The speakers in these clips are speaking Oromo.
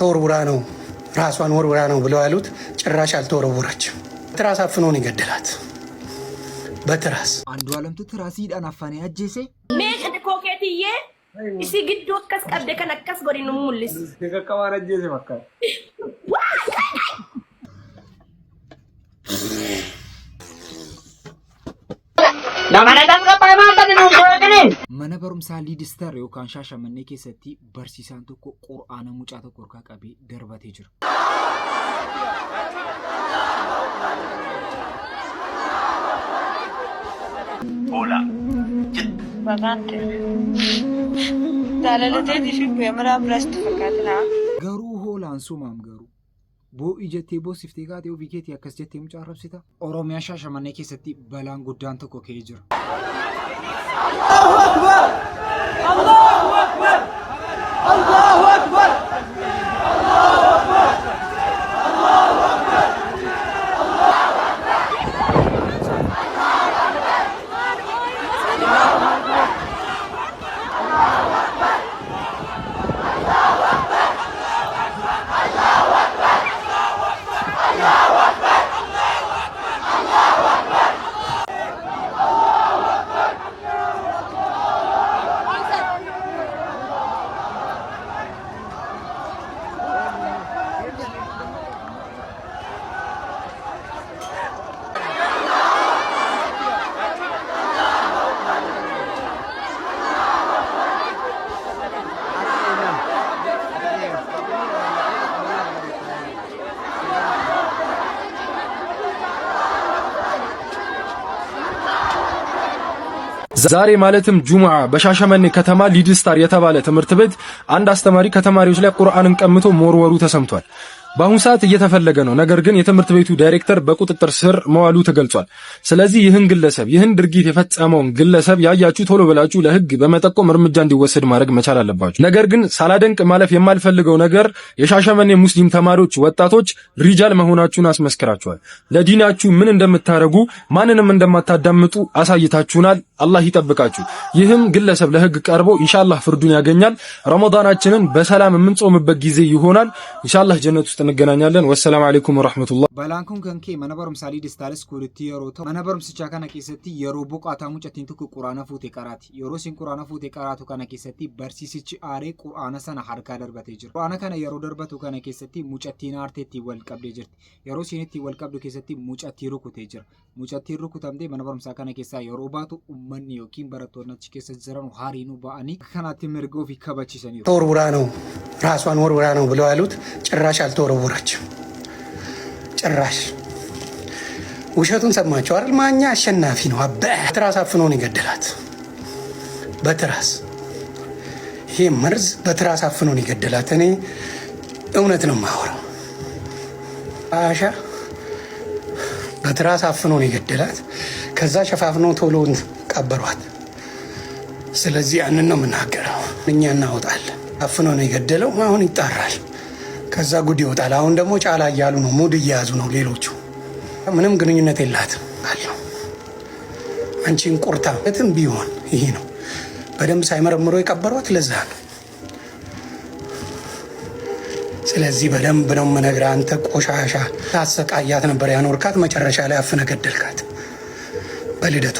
ተወርውራ ነው ራሷን ወርውራ ነው ብለው ያሉት ጭራሽ አልተወረወረችም። ትራስ አፍኖ ነው የገደላት። በትራስ አንዱ ዓለምቱ ትራሲዳን አፋኔ አጀሴ ሜሽን ኮኬትዬ እሺ ግድ ወከስ ቀደ ከነከስ ጎሪ ነው ሙልስ ከከዋራ አጀሴ በቃ mana barumsaa liidistar yookaan shaashamannee keessatti barsiisaan tokko qur'aana mucaa tokko harkaa qabee darbatee jira. Hola. Bagante. Dalalatee difi beemara brast fakkaatna. Garuu hoolaan sumaam garuu boo ijattee boosiftee kaatee ofii keetii akkas jettee mucaa arrabsita. Oromiyaa shaashamannee keessatti balaan guddaan tokko ka'ee jira. Allahu Akbar! Allahu Akbar! Allahu Akbar! Allahu Akbar! Allahu Akbar! ዛሬ ማለትም ጁሙዓ በሻሸመኔ ከተማ ሊድስታር የተባለ ትምህርት ቤት አንድ አስተማሪ ከተማሪዎች ላይ ቁርአንን ቀምቶ መወርወሩ ተሰምቷል። በአሁኑ ሰዓት እየተፈለገ ነው። ነገር ግን የትምህርት ቤቱ ዳይሬክተር በቁጥጥር ስር መዋሉ ተገልጿል። ስለዚህ ይህን ድርጊት የፈጸመውን ግለሰብ ያያችሁ ቶሎ ብላችሁ ለህግ በመጠቆም እርምጃ እንዲወሰድ ማድረግ መቻል አለባችሁ። ነገር ግን ሳላደንቅ ማለፍ የማልፈልገው ነገር የሻሸመኔ ሙስሊም ተማሪዎች፣ ወጣቶች ሪጃል መሆናችሁን አስመስክራችኋል። ለዲናችሁ ምን እንደምታረጉ ማንንም እንደማታዳምጡ አሳይታችሁናል። አላህ ይጠብቃችሁ። ይህም ግለሰብ ለህግ ቀርቦ ኢንሻአላህ ፍርዱን ያገኛል። ረመዳናችንን በሰላም የምንጾምበት ጊዜ ይሆናል። ኢንሻአላህ ጀነት ውስጥ እንገናኛለን። ወሰላሙ አለይኩም ወራህመቱላህ። ባላንኩን ከንኬ መነበርም ሳሊ ዲስታልስ ኩሪቲ የሮቶ መነበርም ስቻ ከነ ኬሰቲ የሮ ቦቃታ ሙጨቲን ተኩ ቁርአና ፉት የቀራት የሮ ሲን ቁርአና ፉት የቀራቱ ከነ ኬሰቲ በርሲሲች አሬ ቁርአና ሰና ሐርካ ደርበቴ ጅር ቁርአና ከነ የሮ ደርበቱ ከነ ኬሰቲ ሙጨቲን አርቴቲ ወልቀብደ ጅርት የሮ ሲንቲ ወልቀብዱ ኬሰቲ ሙጨቲ ሩኩቴ ጅር ሙጨቲ ሩኩታምዴ መነበርም ሳ ከነ ኬሳ የሮ ባቱ ኡመኒ ዮኪን በረቶነች ኬሰ ጅራኑ ሃሪኑ ባአኒ ከናቲ ምርጎፊ ከበቺሰኒ ተወርውራ ነው ራሷን ወርውራ ነው ብለው ያሉት ጭራሽ አልተወረወረችም። ጭራሽ ውሸቱን ሰማችሁ አይደል? ማኛ አሸናፊ ነው። በትራስ አፍኖ ነው የገደላት። በትራስ ይሄ መርዝ በትራስ አፍኖ ነው የገደላት። እኔ እውነት ነው የማወራው። አሻ በትራስ አፍኖ ነው የገደላት። ከዛ ሸፋፍኖ ቶሎ ቀበሯት። ስለዚህ ያንን ነው የምናገረው። እኛ እናወጣለን። አፍኖ ነው የገደለው። አሁን ይጣራል። ከዛ ጉድ ይወጣል። አሁን ደግሞ ጫላ እያሉ ነው፣ ሙድ እየያዙ ነው ሌሎቹ። ምንም ግንኙነት የላትም አለው። አንቺን ቁርታ እትም ቢሆን ይሄ ነው በደንብ ሳይመረምሩ የቀበሯት። ለዛ ነው። ስለዚህ በደንብ ነው የምነግርህ። አንተ ቆሻሻ ታሰቃያት ነበር ያኖርካት። መጨረሻ ላይ አፍነ ገደልካት። በልደቷ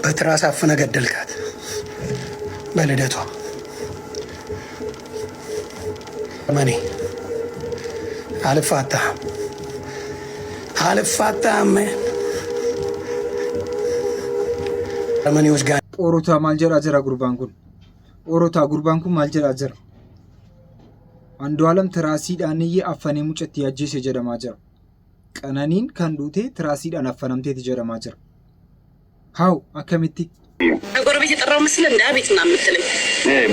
በትራስ አፍነ ገደልካት። በልደቷ መኔ አልፋታም ረመኔዎች ጋር ኦሮታ ማልጀራ ጀራ ጉርባንኩን ኦሮታ ጉርባንኩን ማልጀራ ጀራ አንዱ ዓለም ትራሲዳንዬ አፈኔ ሙጨት ያጄስ የጀደማ ጀራ ቀነኒን ከንዱቴ ትራሲዳን አፈነምቴ የጀደማ ጀራ ሃው አከሚቲ ጎረቤት የጠራው መስል እንደ አቤት እና የምትለኝ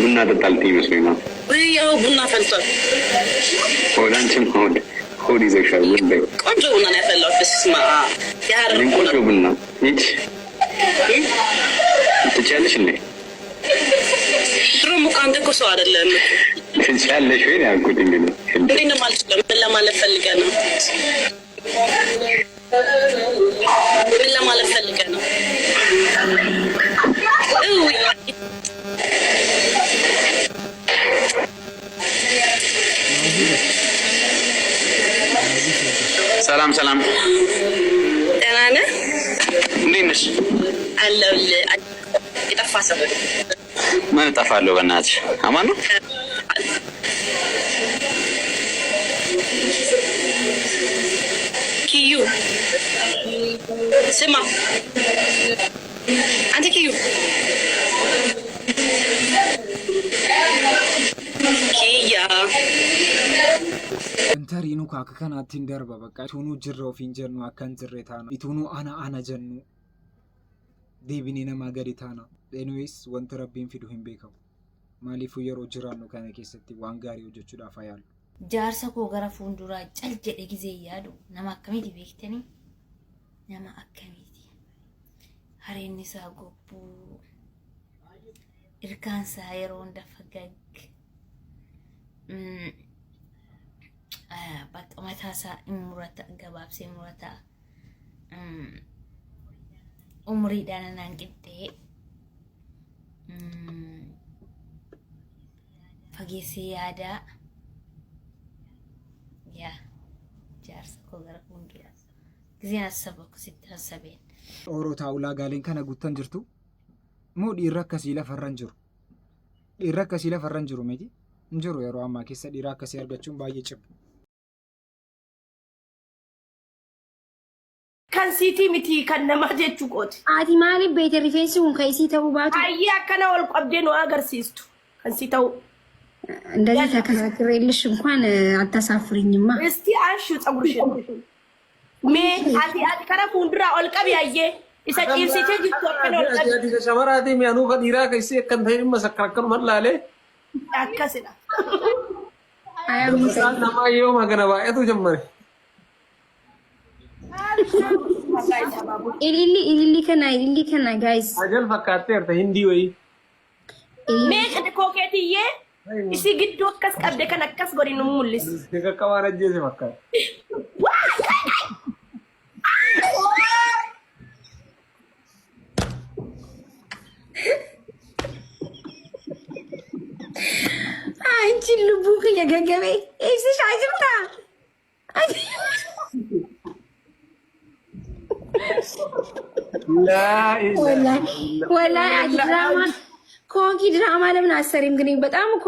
ቡና ጠጣልት ይመስለኝ ነው። ያው ቡና ፈልቷል። ሆዳንችም ሆድ ይዘሻል። ወንበይ ቆንጆ ቡና ነው ያፈላው። በስማ ያረም ቆንጆ ቡና ይች ትቻለሽ እንዴ? ድሮም አንተ እኮ ሰው አይደለም። ትቻለሽ ወይ ያልኩት እንግዲህ እንዴት ነው ማለት ነው? ምን ለማለት ፈልገህ ነው? ምን ለማለት ፈልገህ ነው? ሰላም ሰላም፣ ደህና ነህ? እንዴት ነሽ? አለሁልህ። የጠፋ ሰው ምን እጠፋለሁ? በእናትሽ አማን ነው። ኪዩ ስማ፣ አንተ ኪዩ ኪያ እንተሪኑ ካከ ከናቲን ደርባ በቃ ቱኑ ጅራው ፊንጀኑ አካን ዝሬታ ነው ኢቱኑ አና ጀኑ ዴቢኒ ነማ ገዲታና ኤኒዌይስ ወንተ ረቢን ፊዱ ሂምቤከው ማሊፉ የሮ ጅራኑ ከነ ኬሰቲ ዋንጋሪ ወጆቹ ዳፋ ያሉ ጃርሳ ኮ ገራ ፉንዱራ ጨል ጀደ ጊዜ ያዱ ነማ አከሚቲ ቤክተኒ ነማ አከሚቲ ሀሬኒሳ ጎቡ ኢርካንሳ የሮ እንደፈገግ በቃ መታሳ እሙረታ ገባብሴ ሙረታ ኡምሪ ዳናና እንቅጤ ፈጌሴ ያዳ ያ ጃርስ ኮገር ሁንዱላ ጊዜ አሰበኩ ሲታሰበን ኦሮታ ኡላ ጋሌን ከነ ጉተን ጅርቱ ሙ ዲራከሲለ ፈረንጅሩ ዲራከሲለ ፈረንጅሩ ሜጂ እንጅሩ የሮ አማ ኬሰ ዲራከሲ አርገቹን ባየ ጭብ kan siiti miti kan nama jechuu qooti. Ati maaliif beekte rifeensi kun kan isii ta'uu baatu? Ayyee akkana ol qabdee nu agarsiistu kan si ta'u. እንደዚህ ተከራክሬልሽ እንኳን አታሳፍሪኝማ። እስቲ አንሹ ፀጉርሽን ሜ አቲ ከራ ፉንድራ ኦል ቀብ ያየ isa ciibsite jirtu akkana ol qabi. Ati shamaraati mi'anuu kan dhiiraa keessi akkan ta'e dhimma sakkarakkan mallaalee. Akkasidha. Isaan namaa yoo magana baay'atu jammare. ilili kana guys Ajal fakkaateerta hindii wayii. Mee qade kooketiyyee isi gidduu akkas qabde kan akkas godhi nu mul'isi. Qaqqabaan ajjeese fakkaata. አንቺ ልቡ ከየገገበ እሺ አጅምታ ወላሂ ድራማ ኮንኪ ድራማ ለምን አሰሪም ግን በጣም እኮ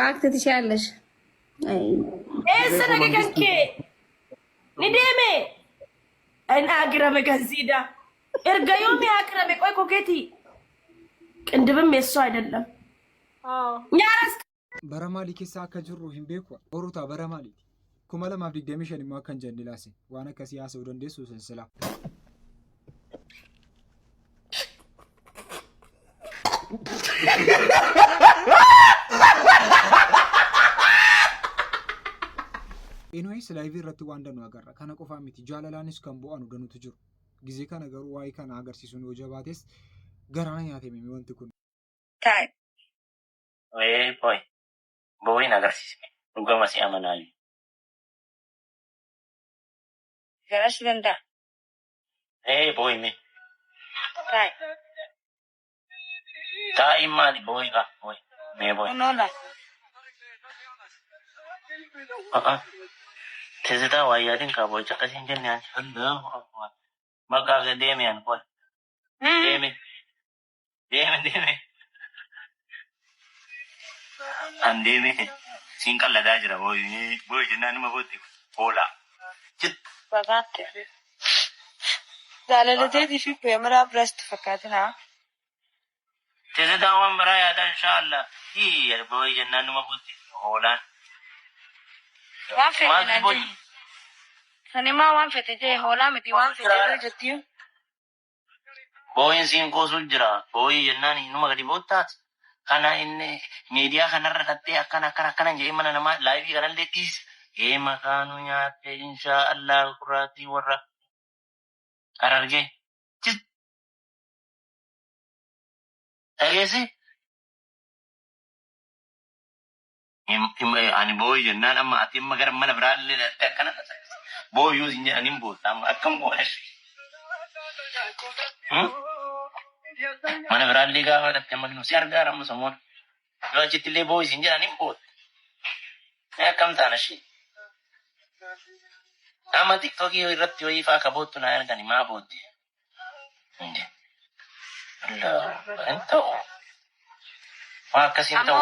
አክት ትችያለሽ። ኤሰ ነገከንኬ ንዴሜ እና አግረመ ገዚዳ እርጋዮም ያክረመ ቆይ ኮኬቲ ቅንድብም የሱ አይደለም። ኛራስ በረማሊ ኬሳ ከጅሩ ሂምቤኩ ኦሩታ በረማሊ ኩመለ ማብዲ ደሚሸን ማከን ጀንላሲ ዋና ከሲያሰው ደንደሱ ሰንስላ ኤኒዌይስ ላይቭ ረቱ ዋንደ ነው አገራ ከነ ቆፋ ሚቲ ጃላላንስ ከምቦ አኑ ደኑ ትጅሩ ጊዜ ከነገሩ ዋይ ከነ አገር ሲሱን ወጀባቴስ ገራና ያቴ የሚወንት ኩን ታይ ወይ ቦይ ቦይ ነገር ሲስ ዱገማ ሲያመናል ገራሽ ደንዳ ቦይ ሜ ታይ ታይ ማሊ ቦይ ጋ ቦይ ሜ ቦይ ኖላ ትዝታ ዋያድን ካቦይ ጨቀሲን ጀን ያን አላሁ አክበር መቃ ገደሚያን ቦይ ዴሜ አንዴሜ ሲንቀለዳ ጅራ ቦይ ጀናን መቦት ሆላ ችት በጋት ዛለለቴ ዲፊ በመራ ብራስት ፈካትና ትዝታ ወንበራ ያዳ ኢንሻአላህ ይሄ ቦይ ጀናን መቦት ሆላ ዋንፌ ነጂ ሰኔማ ዋንፌ ተጀ ሆላ መቲ ዋንፌ ጀቲዩ boyin sin kosu jira boy yennan inuma gadi botat kana inne media kana rakatte akana je mana nama live garan letis e makanu nyaate insha Allah qurati warra ararge chit agese ani boy yennan amma atim magar mana bralle kana boy use inja anim botam akam gosh mana beralih kah ada teman nusiar garam semua kalau citile boy sinja nih bot kam tanah sih Ama TikTok irratti wayii faa kabootu na argani maa booddee. Waan akkasiin ta'u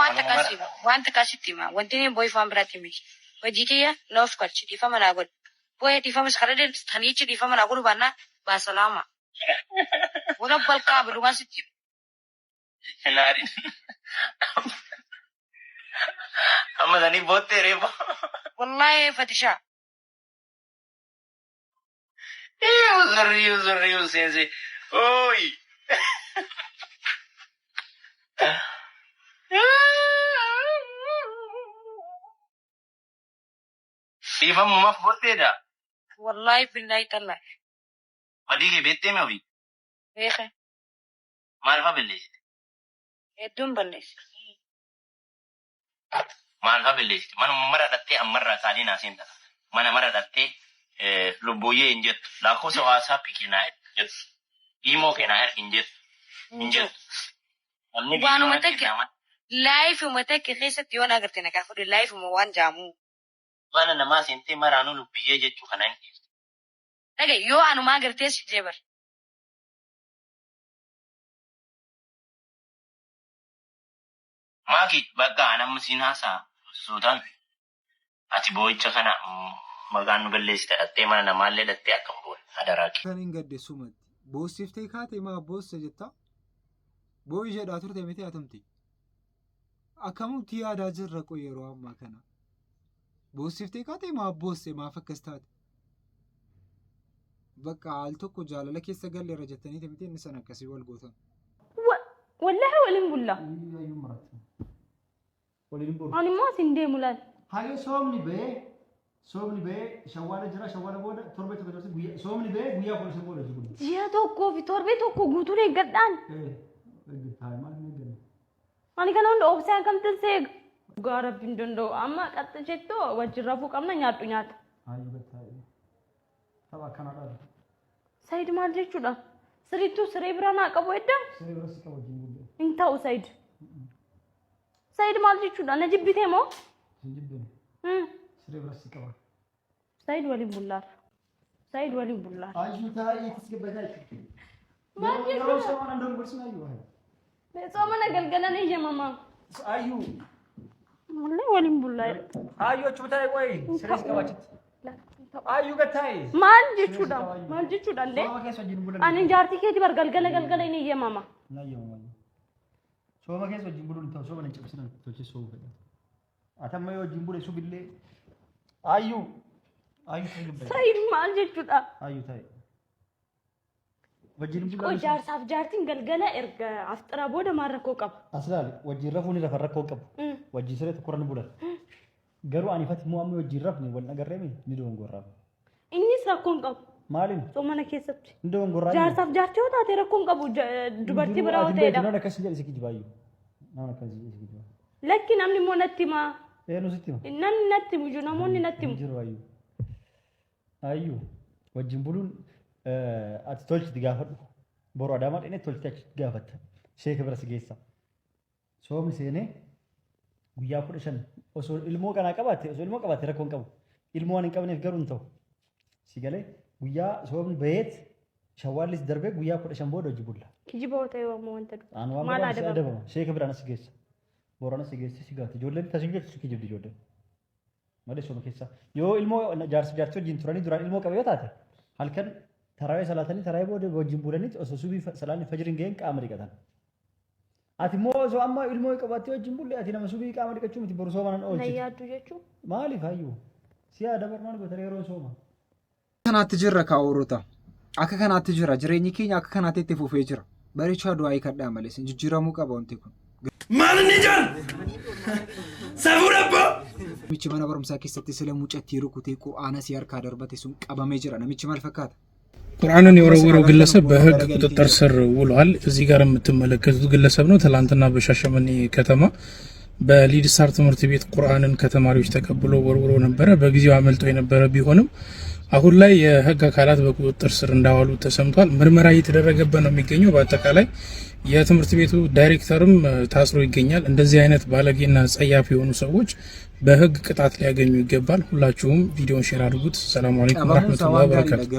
wanta akkasitti hima. Wanti inni boo'ifaan biratti miti. Hojii kiyya loof qalchi dhiifama naa godhu. Boo'ee dhiifamas karaa taniichi dhiifama naa godhu baannaa baasalaama. Wala balqaa bilumaan sitti. Naari. Amma sanii boottee reefa. Wallahi fatishaa. Sorry, sense. Oi. Diva mama botte da. Wallahi billahi tallahi. Adi ke bette me hobi. Ehe. Malfa bellis. Edun balles. Malfa bellis. Man mara datte amarra sadi na senta. Mana mara datte lubbuye injet. La cosa wasa pikina jet. Imo kena injet. Injet. Wanu matake. Life matake khesat yona agartena ka fudi life mo wan jamu. Mana nama sente maranu lubbuye jechu kanan. Nage yo anu ma agarte si jebar. Maki baga anam sinasa Sudan. Ati boicha kana maganu bellis ta'atte mana namalle datte akkam boon adaraki. Kan hin gadde sumatti. Boossiftee kaate maa boossa jetta? Boo'i jedhaa turte miti atumti. Akkamitti yaadaa jirra qoy yeroo ammaa kana. Boossiftee kaate maa boosse maaf akkas taate? Bakka al tokko jaalala keessa galle irra jettanii miti inni san akkasii wal gootan. Wallahi walin bulla. Ani moo sindee mulan. Hayo soomni bee shawwaala jira shawwaala booda torbee tokko darsi guyyaa soomni bee guyyaa kudha shan booda jiru. Ji'a tokkoo fi torbee tokko guutuun eeggadhaan. Ani kana hunda obsee akkamtan seega. Dhugaa rabbiin danda'u amma qaxxa jettoo wajjin rafuu qabna nyaadhu nyaata. Tapha akkanaadha. Sayid maal jechuudha? Sirrittuu siree biraa naa qabu edda? Siree biraa si qabu wajjin guddee. Hin ta'u Sayid. Sayid maal jechuudha? Na jibbitee moo? Hin jibbine. Siree biraa si qaba. Sayid waliin bullaar. Sayid waliin bullaar. Ayyuu taa'ee tasgabbataa jechuudha. Maal jechuudha? Yeroo soomana ndon gorsina ayyuu haa. Soomana galgalan eeyyamamaa. Ayyuu. Wallee waliin bullaar. Ayyuu achuma taa'ee qoyi siree si qabachitti. Ayyuu gattaa'e. Maal jechuudha? Maal jechuudha illee? Ani jaartii keetii bar galgala inni eeyyamama. Sooma keessa wajjin buluun ta'u sooma hin cabsinan tolchee sooma fedha. Atamma yoo wajjin bule subillee ayyuu tasgabbataa. Sayid maal jechuudha? Ayyuu taa'e. Wajjin bulaa. Qoy jaarsaaf jaartiin galgala erga afxiraa booda maal rakkoo qaba? Aslaali wajjin rafuun irra rakkoo qabu. Wajjin siree tokko irra bulan. Garuu ani fati moo amma wajjin rafne wal agarreemi ni dogongorraa. Innis rakkoon qabu. Maaliin? Soomana keessatti. Ni dogongorraa. Jaarsaaf jaartii yoo taate rakkoon qabu dubartii biraa yoo ta'edha. Nama akkasii jedhe si kijibaayyuu. Nama akkasii jedhe si kijibaa. Lakki namni immoo natti himaa. Eenyu sitti hima? Namni natti himu iyyuu namoonni natti himu. Jiru ayyuu. Ayyuu wajjin buluun ati tolchiti gaafadhu. Boru adaamaa dhine tolchiti achi gaafatta. Sheeka bira si geessa. Soomni seenee guyyaa 15 osoo ilmoo kanaa qabaate rakkoon qabu. Ilmoo waan hin qabneef garuu hin ta'u. Si galee guyyaa soomni baheet shawwaallis darbee guyyaa 15 booda hojii bulla. Kijiba yoo ta'e waan wanta dhufu. Maal adabama? Sheeka biraan as geessa. Boorana si geesse si gaafate. Ijoolleen taasisu jechuun kijibdi ijoolleen. Malee sooma keessa. Yoo ilmoo jaartii wajjin turanii duraan ilmoo qabe yoo taate halkan taraawee salaatanii taraawee booda wajjin bulanitti osoo subii salaanni fajriin ga'een qaama dhiqatan. Ati moo osoo amma ilmoo qabattee wajjin bulle ati nama subii qaama dhiqachuu miti boru soomanaan oolchiti. Na yaaddu jechuun. Maaliif hayyuu? Si yaada barmaan gootanii yeroo sooma. Kanaatti jirra kaa'uurota. Akka kanaatti jira jireenyi keenya akka kanaatti itti fufee jira. Bareechaa du'aa kadhaa malee jijjiiramuu qaba wanti kun. Maal inni jaan? Safuudha abbaa! Namichi mana barumsaa keessatti sila mucattii rukutee qura'aana si harkaa darbate sun qabamee jira. Namichi maal fakkaata? ቁርአንን የወረወረው ግለሰብ በህግ ቁጥጥር ስር ውሏል። እዚህ ጋር የምትመለከቱት ግለሰብ ነው። ትላንትና በሻሸመኔ ከተማ በሊድስታር ትምህርት ቤት ቁርአንን ከተማሪዎች ተቀብሎ ወርውሮ ነበረ። በጊዜው አመልጦ የነበረ ቢሆንም አሁን ላይ የህግ አካላት በቁጥጥር ስር እንዳዋሉ ተሰምቷል። ምርመራ እየተደረገበት ነው የሚገኘው። በአጠቃላይ የትምህርት ቤቱ ዳይሬክተርም ታስሮ ይገኛል። እንደዚህ አይነት ባለጌና ጸያፍ የሆኑ ሰዎች በህግ ቅጣት ሊያገኙ ይገባል። ሁላችሁም ቪዲዮን ሼር አድርጉት። ሰላም አለይኩም ወራህመቱላሂ ወበረካቱ።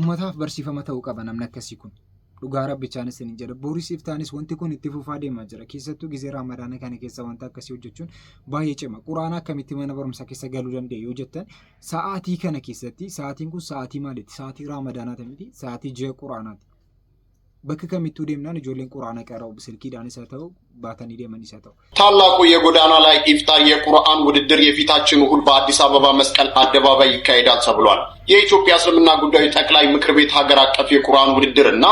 ኡመታፍ በርሲፈማ ተው ቀበና ምነከሲኩን dhugaa rabbichaanis hin jedha booris iftaanis wanti kun itti fufaa deemaa jira keessattuu gizee raamadaana kana keessa wanta akkasii hojjechuun baay'ee cima quraana akkamitti mana barumsaa keessa galuu dandeenya yoo jettan sa'aatii kana keessatti sa'aatiin kun sa'aatii maaliiti sa'aatii raamadaanaati miti sa'aatii ji'a quraanaati bakka kamittuu deemnaan ijoolleen quraana qara'u silkiidhaan isa ta'u baatanii deeman isa ta'u ታላቁ የጎዳና ላይ ኢፍጣር የቁርአን ውድድር የፊታችን እሁድ በአዲስ አበባ መስቀል አደባባይ ይካሄዳል ተብሏል። የኢትዮጵያ እስልምና ጉዳዮች ጠቅላይ ምክር ቤት ሀገር አቀፍ የቁርአን ውድድርና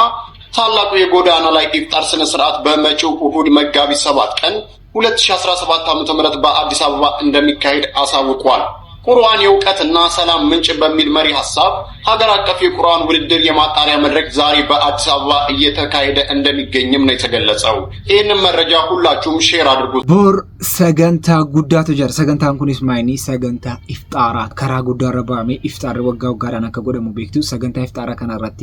ታላቁ የጎዳና ላይ ኢፍጣር ስነ ስርዓት በመጪው እሁድ መጋቢት 7 ቀን 2017 ዓ.ም በአዲስ አበባ እንደሚካሄድ አሳውቋል። ቁርአን የእውቀትና ሰላም ምንጭ በሚል መሪ ሐሳብ ሀገር አቀፍ የቁርአን ውድድር የማጣሪያ መድረክ ዛሬ በአዲስ አበባ እየተካሄደ እንደሚገኝም ነው የተገለጸው። ይህንን መረጃ ሁላችሁም ሼር አድርጉት። ቦር ሰገንታ ጉዳቱ ጀር ሰገንታን ኩኒስ ማይኒ ሰገንታ ኢፍጣራ ከራ ጉዳ ረባሜ ኢፍጣር ወጋው ጋራና ከጎደሙ ቤክቱ ሰገንታ ኢፍጣራ ከናራቲ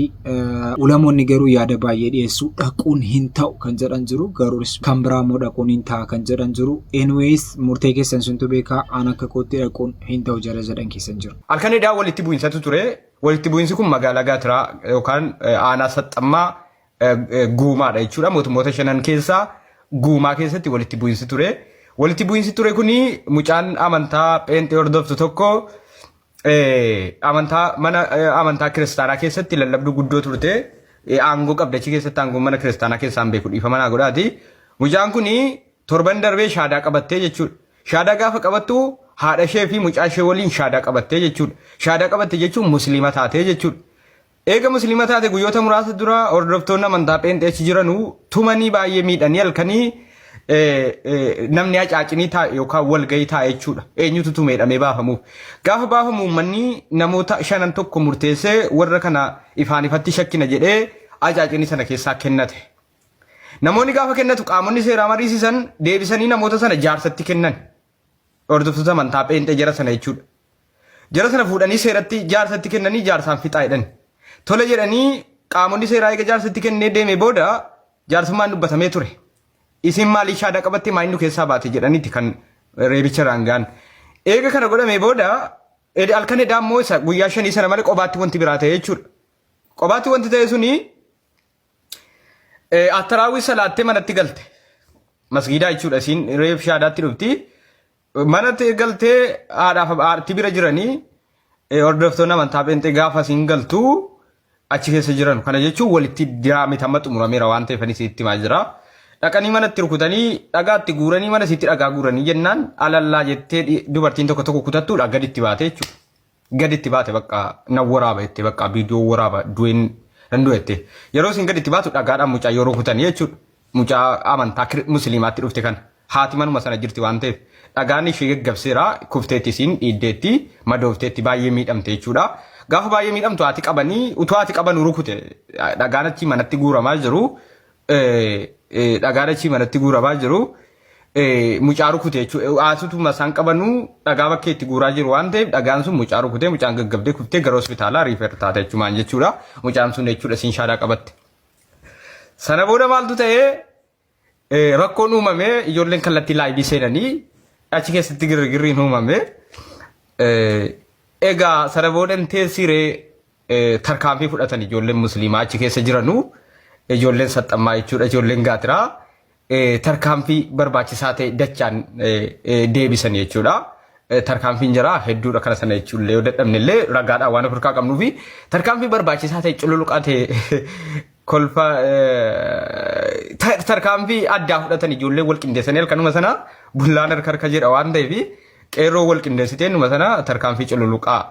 ኡለሞኒ ገሩ ያደባየ ዲሱ ዳቁን ሂንታው ከንጀራን ጅሩ ገሩስ ከምብራ ሞዳቁን ሂንታ ከንጀራን ጅሩ ኤንዌይስ ሙርቴኬ ሰንሱንቱ ቤካ አናከ ኮቴ ዳቁን ሂንታ jara jedhan keessa jiru. Halkan edaa walitti bu'insatu ture. Walitti bu'insi kun magaalaa Gaatiraa yookaan aanaa Saxxammaa Guumaadha jechuudha. Mootummoota shanan keessaa Guumaa keessatti walitti bu'insi ture. Walitti bu'insi ture kuni mucaan amantaa Pheenxee hordoftu tokko mana amantaa kiristaanaa keessatti lallabduu guddoo turte. Aangoo qabdachi keessatti aangoo mana kiristaanaa keessaan beeku dhiifama naa godhaati. Mucaan kuni torban darbee shaadaa qabattee jechuudha. Shaadaa gaafa qabattu haadha ishee fi mucaa ishee waliin shaadaa qabattee jechuudha. Shaadaa qabatte jechuun musliima taatee jechuudha. Eega musliima taate guyyoota muraasa dura hordoftoonni amantaa Pheenxee jiranuu tumanii baay'ee miidhanii halkanii namni acaacinii taa'e yookaan walgahii taa'e jechuudha. Eenyutu tumeedhamee baafamuuf. Gaafa baafamu uummanni namoota shanan tokko murteessee warra kana ifaan ifatti shakkina jedhee acaacinii sana keessaa kennate. Namoonni gaafa kennatu qaamonni seeraa mariisisan deebisanii namoota sana jaarsatti kennan. Hordoftoota amantaa Pheenxee jara sana jechuudha. Jara sana fuudhanii seeratti jaarsatti kennanii jaarsaan fixaa jedhan. Tole jedhanii qaamonni seeraa eega jaarsatti kennee deeme booda jaarsummaan dubbatamee ture. Isin maalii shaadaa qabattee maayinnu keessaa baate jedhaniiti kan reebicha raangaan. Eega kana godhamee booda halkan edaa immoo guyyaa 5 sana malee qobaatti wanti biraa ta'e jechuudha. Qobaatti wanti ta'e suni attaraawwi salaattee manatti galte. Masgiidaa jechuudha isin reef shaadaatti dhufti. Manatti galtee haadhaaf aartii bira jiranii hordoftoonni amantaa Pheenxee gaafa isin galtu achi keessa jiran. Kana jechuun walitti diraamii xumurameera waan ta'eef ani sitti himaa jira. Dhaqanii manatti rukutanii dhagaatti guuranii mana sitti dhagaa guuranii jennaan alallaa jettee dubartiin tokko kutattuudha gaditti baate jechuudha. Gaditti baate bakka na waraaba jettee bakka viidiyoo waraaba du'een dandoo jettee. Yeroo isin gaditti baatu dhagaadhaan mucaa yeroo rukutanii jechuudha. Mucaa amantaa musliimaatti dhufte kana. Haati manuma sana jirti waan ta'eef dhagaan ishee gaggabseera kufteetti isin dhiiddeetti madoofteetti baay'ee miidhamte jechuudha. Gaafa baay'ee miidhamtu haati qabanii utuu haati qaban rukute dhagaan achi manatti guuramaa jiru dhagaan achi manatti guuramaa jiru mucaa rukute jechuudha. Haatitu masaan qabanuu dhagaa bakkee itti guuraa jiru waan ta'eef dhagaan sun mucaa rukutee mucaan gaggabdee kuftee gara hospitaalaa riifeer taate jechuudha. Mucaan sun jechuudha isin shaadaa qabatte. Sana booda maaltu ta'ee rakkoon uumamee ijoolleen kallattii laayivii seenanii achi keessatti girgirriin uumamee egaa sana booda teessiree tarkaanfii fudhatan ijoolleen musliimaa achi keessa jiranuu ijoolleen Saxxammaa jechuudha ijoolleen Gaatiraa tarkaanfii barbaachisaa ta'e dachaan deebisan jechuudha. Tarkaanfiin jira hedduudha kana sana jechuudha yoo dadhabnellee ragaadhaan waan ofirraa qabnuufi tarkaanfii barbaachisaa ta'e cululuqaa ta'e kolfa tarkaanfii addaa fudhatan ijoollee wal qindeessanii halkanuma sana bullaan harka jedha waan ta'eef qeerroo wal qindeessitee numa sana tarkaanfii cululuqaa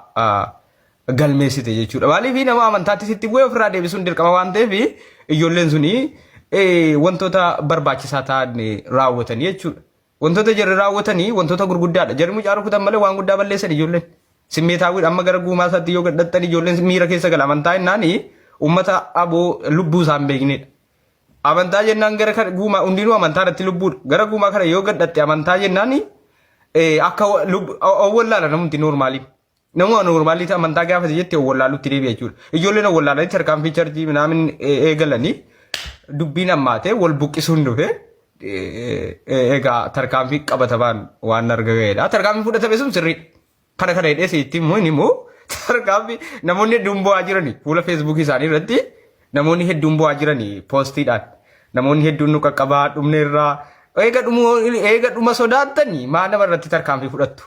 galmeessite jechuudha. Maaliif nama amantaatti sitti bu'ee ofirraa deebisuun dirqama waan ta'eef ijoolleen suni wantoota barbaachisaa ta'an raawwatanii jechuudha. Wantoota jarri raawwatanii wantoota gurguddaadha. Jarri mucaa rukutan malee waan guddaa balleessan ijoolleen. Simmeetaawwi amma gara guumaa isaatti yoo gadhattan ijoolleen miira keessa gala amantaa hinnaani ummata aboo lubbuu isaan beeknedha. amantaa jennaan gara kan guumaa hundinuu amantaa irratti lubbuudha gara guumaa kana yoo gadhatte amantaa jennaan akka wallala namni normaali namuma normaali amantaa gaafate jette wallaalutti deebi'a jechuudha ijoolleen wallaalanii tarkaanfii charjii minaamin eegalanii dubbiin ammaatee wal buqqisuun dhufe egaa tarkaanfii qabatamaan waan argameedha tarkaanfii fudhatame sun sirrii kana kana hidhee sitti immoo tarkaanfii namoonni hedduun bu'aa jiranii fuula feesbuukii isaanii irratti namoonni hedduun bu'aa jiranii poostiidhaan namoonni hedduun nu qaqqabaa dhumne irraa eega dhuma sodaattanii maa nama irratti tarkaanfii fudhattu.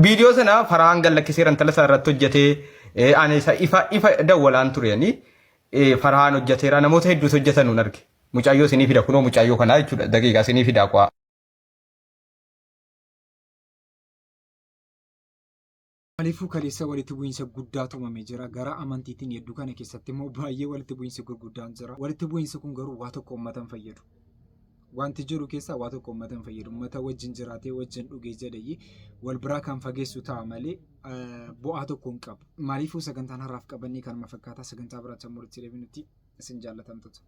Viidiyoo sana Farahaan gallakkiseeran tala isaa irratti hojjetee ani isa ifa dawwalaan turanii Farahaan hojjeteera namoota hedduutu hojjetan nuun arge. Mucayyoo isinii fida kunoo mucayyoo kanaa jechuudha daqiiqaa isinii fidaa qaa. Maaliifuu kaleessa walitti bu'iinsa guddaatu uumamee jira gara amantiitiin hedduu kana keessatti immoo baay'ee walitti bu'iinsi gurguddaan jira walitti bu'iinsi kun garuu waa tokko uummatan fayyadu wanti jiru keessaa waa tokko uummatan fayyadu uummata wajjin jiraatee wajjin dhugee jedhayii wal biraa kan fageessu ta'a malee bu'aa tokko hin qabu maaliifuu sagantaan har'aaf qabannee kanuma fakkaataa sagantaa biraatti walitti deebinutti isin jaallatamtoota.